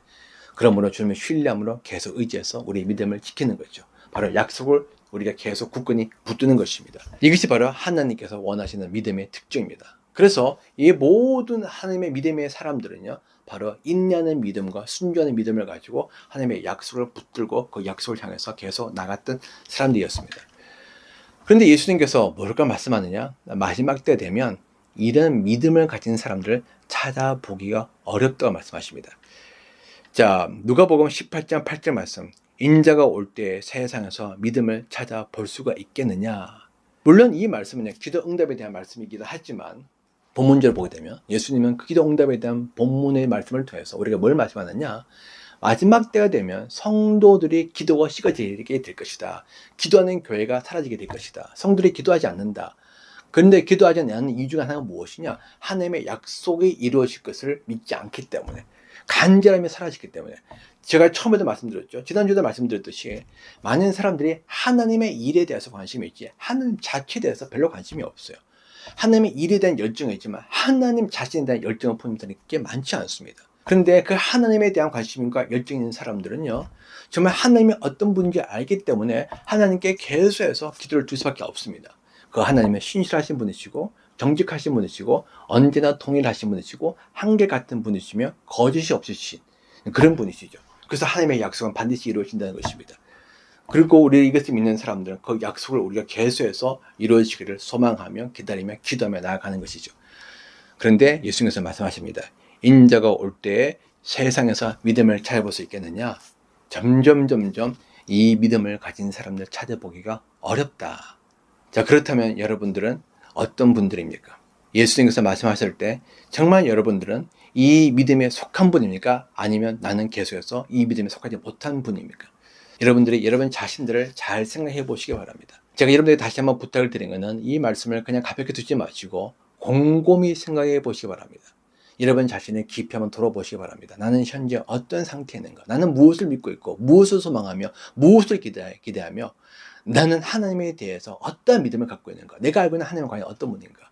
그러므로 주님의 신뢰함으로 계속 의지해서 우리의 믿음을 지키는 거죠. 바로 약속을 우리가 계속 굳건히 붙드는 것입니다. 이것이 바로 하나님께서 원하시는 믿음의 특징입니다. 그래서 이 모든 하나님의 믿음의 사람들은요, 바로 인내하는 믿음과 순종하는 믿음을 가지고 하나님의 약속을 붙들고 그 약속을 향해서 계속 나갔던 사람들이었습니다. 그런데 예수님께서 뭘까 말씀하느냐? 마지막 때 되면 이런 믿음을 가진 사람들을 찾아보기가 어렵다고 말씀하십니다. 자, 누가복음 18장 8절 말씀. 인자가 올 때 세상에서 믿음을 찾아볼 수가 있겠느냐? 물론 이 말씀은 기도 응답에 대한 말씀이기도 하지만 본문절을 보게 되면 예수님은 그 기도 응답에 대한 본문의 말씀을 통해서 우리가 뭘 말씀하느냐? 마지막 때가 되면 성도들이 기도가 식어지게 될 것이다. 기도하는 교회가 사라지게 될 것이다. 성도들이 기도하지 않는다. 그런데 기도하지 않는 이유 중 하나가 무엇이냐? 하나님의 약속이 이루어질 것을 믿지 않기 때문에, 간절함이 사라지기 때문에. 제가 처음에도 말씀드렸죠. 지난주에도 말씀드렸듯이 많은 사람들이 하나님의 일에 대해서 관심이 있지 하나님 자체에 대해서 별로 관심이 없어요. 하나님의 일에 대한 열정은 있지만 하나님 자신에 대한 열정을 품는 사람이 꽤 많지 않습니다. 그런데 그 하나님에 대한 관심과 열정이 있는 사람들은요, 정말 하나님이 어떤 분인지 알기 때문에 하나님께 계속해서 기도를 줄 수밖에 없습니다. 그 하나님은 신실하신 분이시고 정직하신 분이시고 언제나 동일하신 분이시고 한결같은 분이시며 거짓이 없으신 그런 분이시죠. 그래서 하나님의 약속은 반드시 이루어진다는 것입니다. 그리고 우리 이것을 믿는 사람들은 그 약속을 우리가 계속해서 이루어지기를 소망하며 기다리며 기도하며 나아가는 것이죠. 그런데 예수님께서 말씀하십니다. 인자가 올 때에 세상에서 믿음을 찾아볼 수 있겠느냐? 점점 이 믿음을 가진 사람들 찾아보기가 어렵다. 자, 그렇다면 여러분들은 어떤 분들입니까? 예수님께서 말씀하실 때 정말 여러분들은 이 믿음에 속한 분입니까? 아니면 나는 계속해서 이 믿음에 속하지 못한 분입니까? 여러분들이 여러분 자신들을 잘 생각해 보시기 바랍니다. 제가 여러분들에게 다시 한번 부탁을 드린 것은 이 말씀을 그냥 가볍게 두지 마시고 곰곰이 생각해 보시기 바랍니다. 여러분 자신의 깊이 한번 돌아보시기 바랍니다. 나는 현재 어떤 상태에 있는가? 나는 무엇을 믿고 있고 무엇을 소망하며 무엇을 기대하며 나는 하나님에 대해서 어떤 믿음을 갖고 있는가? 내가 알고 있는 하나님은 과연 어떤 분인가?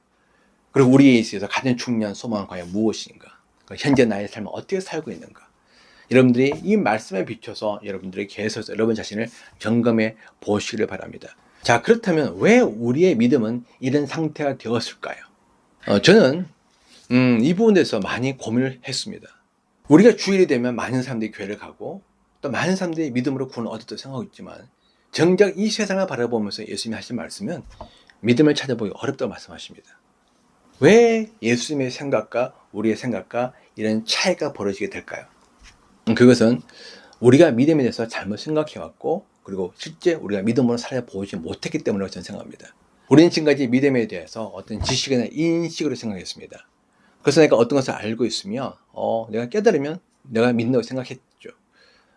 그리고 우리에 있어서 가장 중요한 소망은 과연 무엇인가? 현재 나의 삶을 어떻게 살고 있는가? 여러분들이 이 말씀에 비춰서 여러분들이 계속 여러분 자신을 점검해 보시기를 바랍니다. 자, 그렇다면 왜 우리의 믿음은 이런 상태가 되었을까요? 저는 이 부분에 대해서 많이 고민을 했습니다. 우리가 주일이 되면 많은 사람들이 교회를 가고 또 많은 사람들이 믿음으로 구원을 얻었다고 생각하고 있지만 정작 이 세상을 바라보면서 예수님이 하신 말씀은 믿음을 찾아보기 어렵다고 말씀하십니다. 왜 예수님의 생각과 우리의 생각과 이런 차이가 벌어지게 될까요? 그것은 우리가 믿음에 대해서 잘못 생각해왔고 그리고 실제 우리가 믿음으로 살아보지 못했기 때문이라고 저는 생각합니다. 우리는 지금까지 믿음에 대해서 어떤 지식이나 인식으로 생각했습니다. 그래서 내가 어떤 것을 알고 있으며 내가 깨달으면 내가 믿는다고 생각했죠.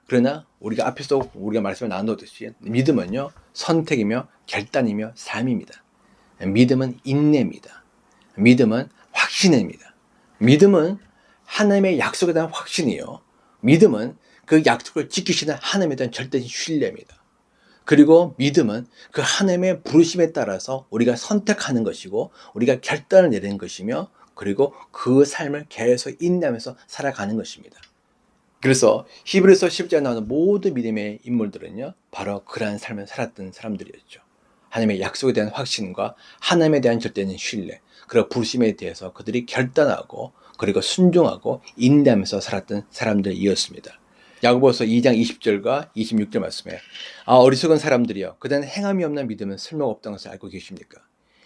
그러나 우리가 앞에서 우리가 말씀을 나누었듯이 믿음은요, 선택이며 결단이며 삶입니다. 믿음은 인내입니다. 믿음은 확신입니다. 믿음은 하나님의 약속에 대한 확신이요. 믿음은 그 약속을 지키시는 하나님에 대한 절대적인 신뢰입니다. 그리고 믿음은 그 하나님의 부르심에 따라서 우리가 선택하는 것이고 우리가 결단을 내리는 것이며 그리고 그 삶을 계속 인내하면서 살아가는 것입니다. 그래서 히브리서 10장에 나오는 모든 믿음의 인물들은요, 바로 그러한 삶을 살았던 사람들이었죠. 하나님의 약속에 대한 확신과 하나님에 대한 절대적인 신뢰, 그리고 부르심에 대해서 그들이 결단하고 그리고 순종하고 인내하면서 살았던 사람들이었습니다. 야고보서 2장 20절과 26절 말씀에 어리석은 사람들이여 그대는 행함이 없는 믿음은 쓸모가 없다는 것을 알고 계십니까?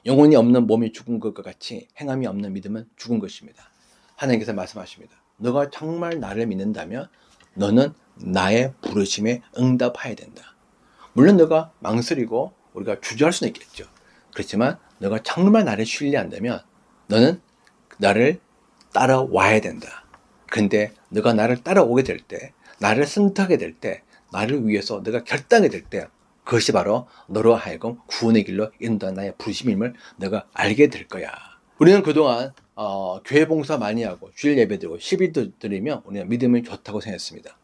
영혼이 없는 몸이 죽은 것과 같이 행함이 없는 믿음은 죽은 것입니다. 하나님께서 말씀하십니다. 너가 정말 나를 믿는다면 너는 나의 부르심에 응답해야 된다. 물론 너가 망설이고 우리가 주저할 수는 있겠죠. 그렇지만 너가 정말 나를 신뢰한다면 너는 나를 따라와야 된다. 근데 너가 나를 따라오게 될 때, 나를 선택하게 될 때, 나를 위해서 너가 결단하게 될 때, 그것이 바로 너로 하여금 구원의 길로 인도한 나의 부르심임을 너가 알게 될 거야. 우리는 그동안 교회 봉사 많이 하고 주일 예배드리고 10일 드리며 우리는 믿음이 좋다고 생각했습니다.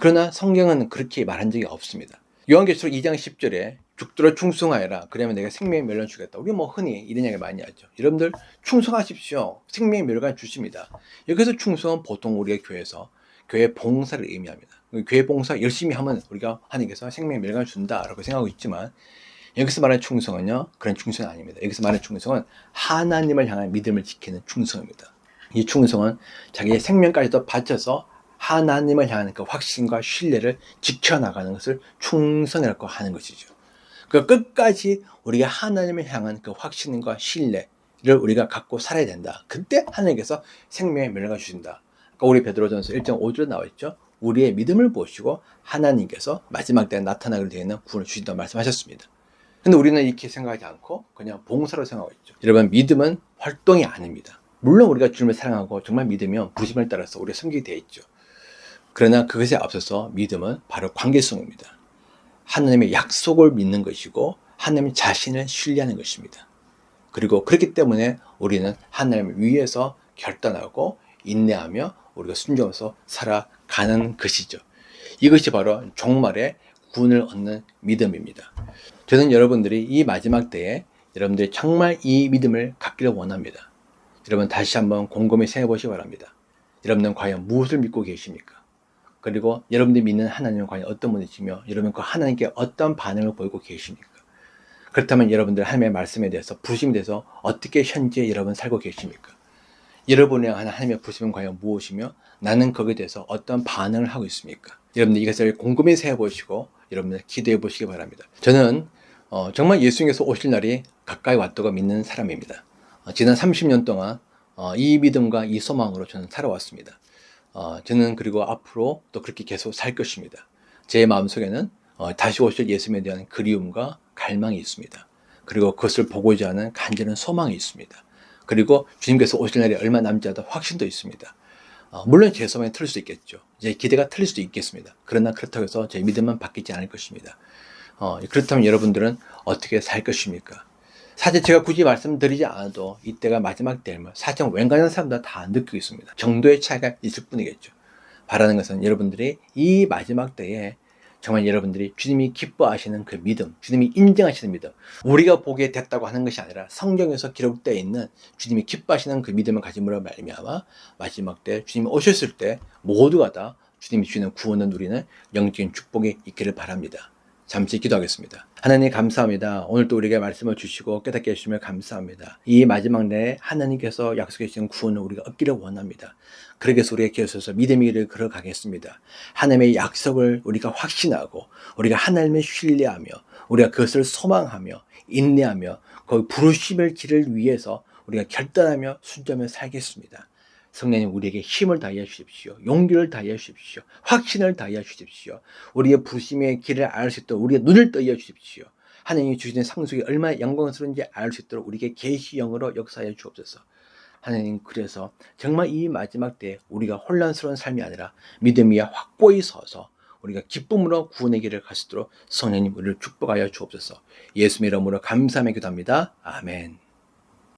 그러나 성경은 그렇게 말한 적이 없습니다. 요한계시록 2장 10절에 죽도록 충성하여라. 그러면 내가 생명의 멸관 주겠다. 우리 흔히 이런 이야기 많이 하죠. 여러분들 충성하십시오. 생명의 멸관 주십니다. 여기서 충성은 보통 우리가 교회에서 교회 봉사를 의미합니다. 교회 봉사 열심히 하면 우리가 하나님께서 생명의 멸관 준다라고 생각하고 있지만 여기서 말하는 충성은요. 그런 충성이 아닙니다. 여기서 말하는 충성은 하나님을 향한 믿음을 지키는 충성입니다. 이 충성은 자기의 생명까지도 바쳐서 하나님을 향한 그 확신과 신뢰를 지켜나가는 것을 충성이라고 하는 것이죠. 그 끝까지 우리가 하나님을 향한 그 확신과 신뢰를 우리가 갖고 살아야 된다. 그때 하나님께서 생명의 멸관을 주신다. 아까 우리 베드로전서 1장 5절에 나와 있죠. 우리의 믿음을 보시고 하나님께서 마지막 때에 나타나게 되는 구원을 주신다고 말씀하셨습니다. 근데 우리는 이렇게 생각하지 않고 그냥 봉사로 생각하고 있죠. 여러분, 믿음은 활동이 아닙니다. 물론 우리가 주님을 사랑하고 정말 믿으면 부르심을 따라서 우리가 섬기게 되어 있죠. 그러나 그것에 앞서서 믿음은 바로 관계성입니다. 하나님의 약속을 믿는 것이고 하나님 자신을 신뢰하는 것입니다. 그리고 그렇기 때문에 우리는 하나님을 위해서 결단하고 인내하며 우리가 순종해서 살아가는 것이죠. 이것이 바로 종말의 구원을 얻는 믿음입니다. 저는 여러분들이 이 마지막 때에 여러분들이 정말 이 믿음을 갖기를 원합니다. 여러분 다시 한번 곰곰이 생각해 보시기 바랍니다. 여러분은 과연 무엇을 믿고 계십니까? 그리고 여러분들이 믿는 하나님은 과연 어떤 분이시며 여러분 그 하나님께 어떤 반응을 보이고 계십니까? 그렇다면 여러분들 하나님의 말씀에 대해서 부르심에 대해서 어떻게 현재 여러분 살고 계십니까? 여러분의 하나님의 부르심은 과연 무엇이며 나는 거기에 대해서 어떤 반응을 하고 있습니까? 여러분들 이것을 곰곰이 생각해 보시고 여러분들 기도해 보시기 바랍니다. 저는 정말 예수님께서 오실 날이 가까이 왔다고 믿는 사람입니다. 지난 30년 동안 이 믿음과 이 소망으로 저는 살아왔습니다. 저는 그리고 앞으로 또 그렇게 계속 살 것입니다. 제 마음속에는 다시 오실 예수님에 대한 그리움과 갈망이 있습니다. 그리고 그것을 보고자 하는 간절한 소망이 있습니다. 그리고 주님께서 오실 날이 얼마 남지 않다 확신도 있습니다. 물론 제 소망이 틀릴 수 있겠죠. 제 기대가 틀릴 수도 있겠습니다. 그러나 그렇다고 해서 제 믿음만 바뀌지 않을 것입니다. 그렇다면 여러분들은 어떻게 살 것입니까? 사실 제가 굳이 말씀드리지 않아도 이때가 마지막 때면 사실 웬간한 사람들 다 느끼고 있습니다. 정도의 차이가 있을 뿐이겠죠. 바라는 것은 여러분들이 이 마지막 때에 정말 여러분들이 주님이 기뻐하시는 그 믿음, 주님이 인정하시는 믿음, 우리가 보게 됐다고 하는 것이 아니라 성경에서 기록되어 있는 주님이 기뻐하시는 그 믿음을 가짐으로 말미암아 마지막 때 주님이 오셨을 때 모두가 다 주님이 주시는 구원을 누리는 영적인 축복이 있기를 바랍니다. 잠시 기도하겠습니다. 하나님 감사합니다. 오늘 또 우리에게 말씀을 주시고 깨닫게 해주시면 감사합니다. 이 마지막 내에 하나님께서 약속해 주신 구원을 우리가 얻기를 원합니다. 그러기 위해서 우리에게 계셔서 믿음의 길을 걸어가겠습니다. 하나님의 약속을 우리가 확신하고 우리가 하나님을 신뢰하며 우리가 그것을 소망하며 인내하며 그 부르심의 길을 위해서 우리가 결단하며 순종하며 살겠습니다. 성령님 우리에게 힘을 다하여 주십시오. 용기를 다하여 주십시오. 확신을 다하여 주십시오. 우리의 부르심의 길을 알 수 있도록 우리의 눈을 떠여 주십시오. 하나님이 주시는 상속이 얼마나 영광스러운지 알 수 있도록 우리에게 계시형으로 역사하여 주옵소서. 하나님 그래서 정말 이 마지막 때에 우리가 혼란스러운 삶이 아니라 믿음이 확고히 서서 우리가 기쁨으로 구원의 길을 갈 수 있도록 성령님 우리를 축복하여 주옵소서. 예수님의 이름으로 감사하며 기도합니다. 아멘.